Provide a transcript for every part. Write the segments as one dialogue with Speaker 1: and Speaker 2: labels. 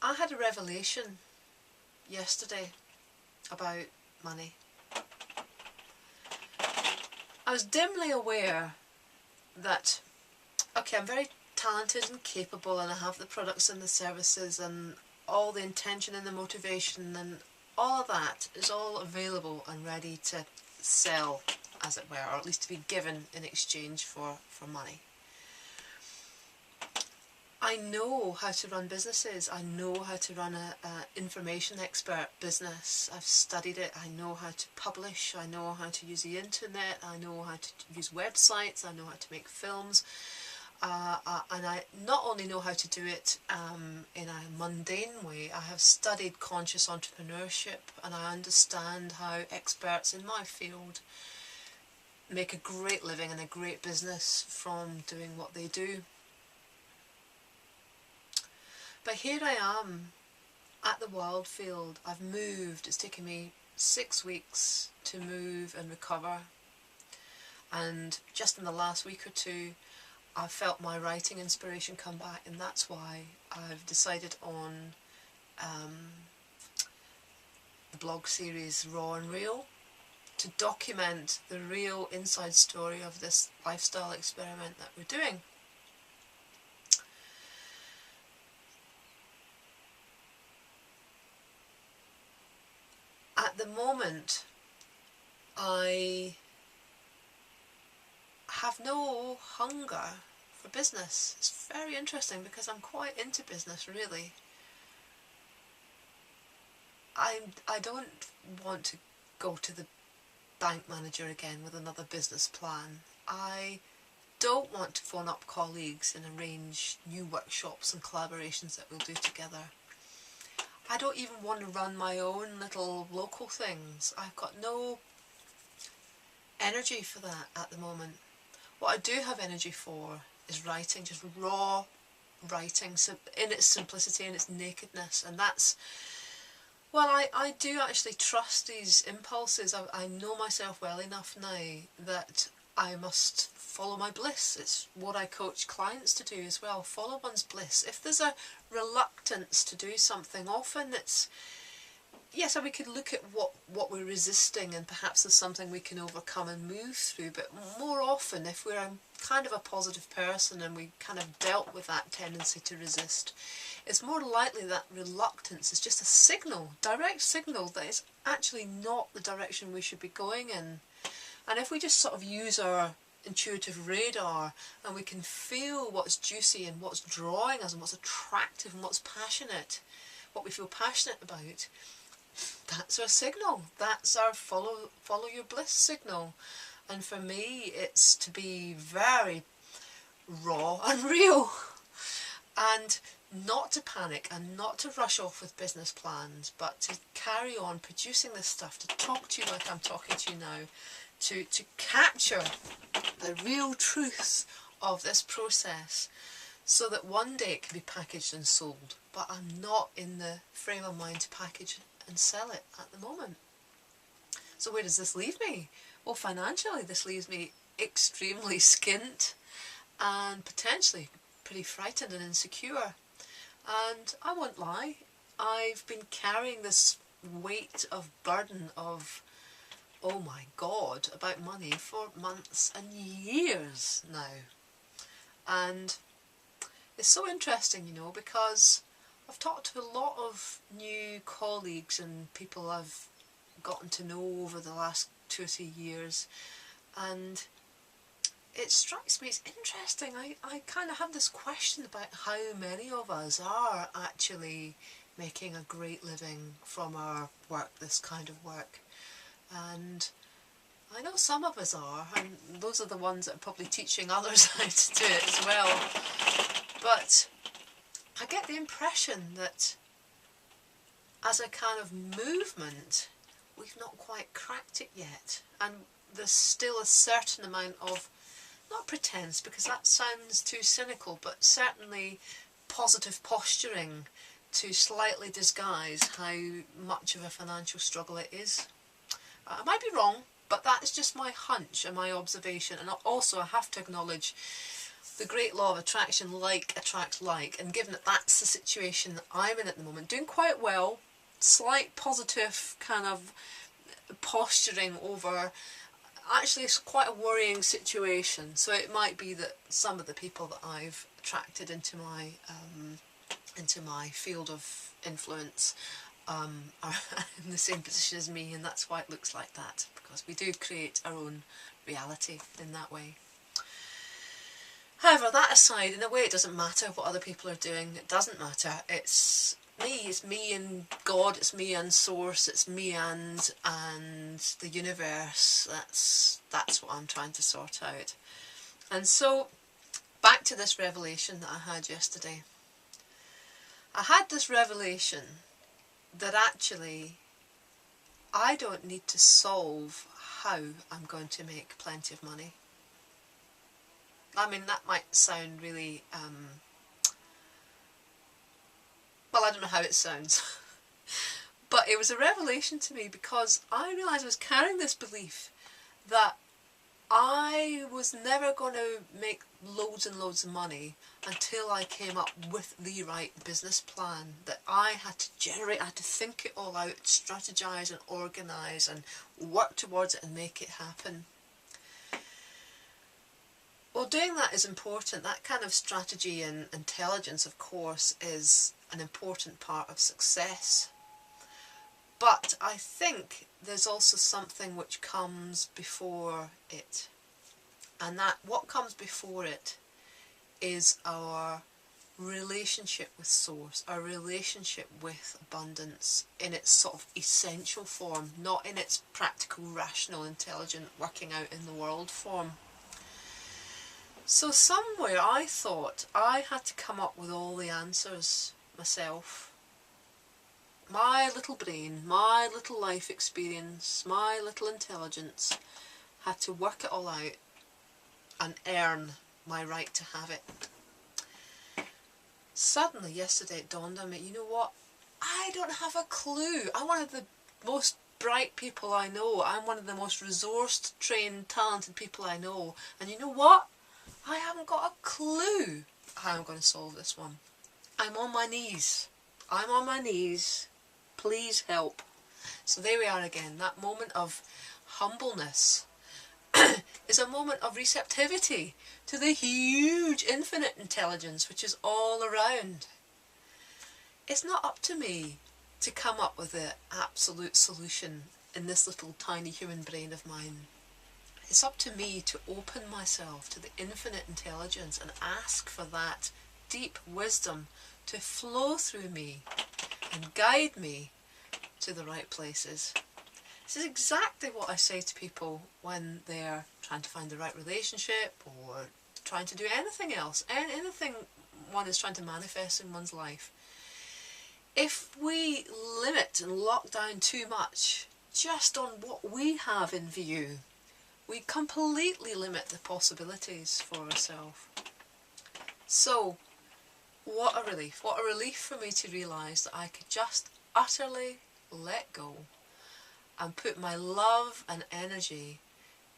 Speaker 1: I had a revelation yesterday about money. I was dimly aware that, okay, I'm very talented and capable, and I have the products and the services and all the intention and the motivation, and all of that is all available and ready to sell, as it were, or at least to be given in exchange for money. I know how to run businesses. I know how to run a information expert business. I've studied it. I know how to publish. I know how to use the internet. I know how to use websites. I know how to make films. And I not only know how to do it in a mundane way, I have studied conscious entrepreneurship, and I understand how experts in my field make a great living and a great business from doing what they do. But here I am at the Wildfield. I've moved. It's taken me 6 weeks to move and recover. And just in the last week or two, I've felt my writing inspiration come back, and that's why I've decided on the blog series Raw and Real, to document the real inside story of this lifestyle experiment that we're doing. At the moment, I have no hunger for business. It's very interesting because I'm quite into business, really. I don't want to go to the bank manager again with another business plan. I don't want to phone up colleagues and arrange new workshops and collaborations that we'll do together. I don't even want to run my own little local things. I've got no energy for that at the moment. What I do have energy for is writing, just raw writing, in its simplicity and its nakedness. And that's, well, I do actually trust these impulses. I know myself well enough now that I must follow my bliss. It's what I coach clients to do as well, follow one's bliss. If there's a reluctance to do something, often it's, yes, we could look at what we're resisting, and perhaps there's something we can overcome and move through, but more often if we're kind of a positive person and we kind of dealt with that tendency to resist, it's more likely that reluctance is just a signal, direct signal, that it's actually not the direction we should be going in. And if we just sort of use our intuitive radar and we can feel what's juicy and what's drawing us and what's attractive and what's passionate, what we feel passionate about, that's our signal. That's our follow your bliss signal. And for me, it's to be very raw and real, and not to panic and not to rush off with business plans, but to carry on producing this stuff, to talk to you like I'm talking to you now, to capture the real truth of this process, so that one day it can be packaged and sold. But I'm not in the frame of mind to package and sell it at the moment. So where does this leave me? Well, financially this leaves me extremely skint and potentially pretty frightened and insecure. And I won't lie, I've been carrying this weight of burden of, oh my God, about money for months and years now. And it's so interesting, you know, because I've talked to a lot of new colleagues and people I've gotten to know over the last 2 or 3 years, and it strikes me, it's interesting, I kind of have this question about how many of us are actually making a great living from our work, this kind of work. And I know some of us are, and those are the ones that are probably teaching others how to do it as well. But I get the impression that as a kind of movement, we've not quite cracked it yet. And there's still a certain amount of, not pretense, because that sounds too cynical, but certainly positive posturing to slightly disguise how much of a financial struggle it is. I might be wrong, but that's just my hunch and my observation. And also I have to acknowledge, the great law of attraction, like attracts like, and given that that's the situation that I'm in at the moment, doing quite well, slight positive kind of posturing over actually it's quite a worrying situation. So it might be that some of the people that I've attracted into my field of influence are in the same position as me, and that's why it looks like that, because we do create our own reality in that way. However, that aside, in a way it doesn't matter what other people are doing. It doesn't matter. It's me and God, it's me and Source, it's me and the universe. That's what I'm trying to sort out. And so, back to this revelation that I had yesterday. I had this revelation that actually I don't need to solve how I'm going to make plenty of money. I mean, that might sound really, well, I don't know how it sounds, but it was a revelation to me, because I realised I was carrying this belief that I was never going to make loads and loads of money until I came up with the right business plan, that I had to generate, I had to think it all out, strategise and organise and work towards it and make it happen. Well, doing that is important. That kind of strategy and intelligence, of course, is an important part of success. But I think there's also something which comes before it. And that what comes before it is our relationship with Source, our relationship with abundance in its sort of essential form, not in its practical, rational, intelligent, working out in the world form. So somewhere I thought I had to come up with all the answers myself. My little brain, my little life experience, my little intelligence had to work it all out and earn my right to have it. Suddenly yesterday it dawned on me, you know what? I don't have a clue. I'm one of the most bright people I know. I'm one of the most resourced, trained, talented people I know. And you know what? I haven't got a clue how I'm going to solve this one. I'm on my knees. I'm on my knees. Please help. So there we are again. That moment of humbleness is a moment of receptivity to the huge infinite intelligence which is all around. It's not up to me to come up with the absolute solution in this little tiny human brain of mine. It's up to me to open myself to the infinite intelligence and ask for that deep wisdom to flow through me and guide me to the right places. This is exactly what I say to people when they're trying to find the right relationship or trying to do anything else, anything one is trying to manifest in one's life. If we limit and lock down too much just on what we have in view, we completely limit the possibilities for ourselves. So, what a relief. What a relief for me to realise that I could just utterly let go and put my love and energy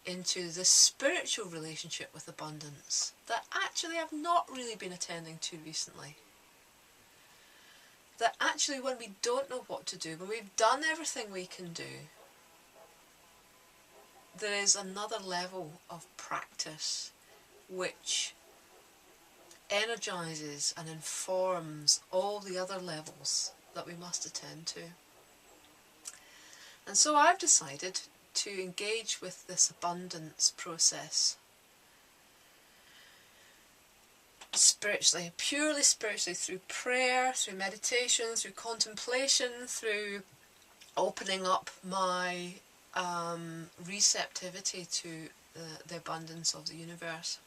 Speaker 1: into this spiritual relationship with abundance that actually I've not really been attending to recently. That actually when we don't know what to do, when we've done everything we can do, there is another level of practice which energizes and informs all the other levels that we must attend to. And so I've decided to engage with this abundance process spiritually, purely spiritually, through prayer, through meditation, through contemplation, through opening up my receptivity to the abundance of the universe.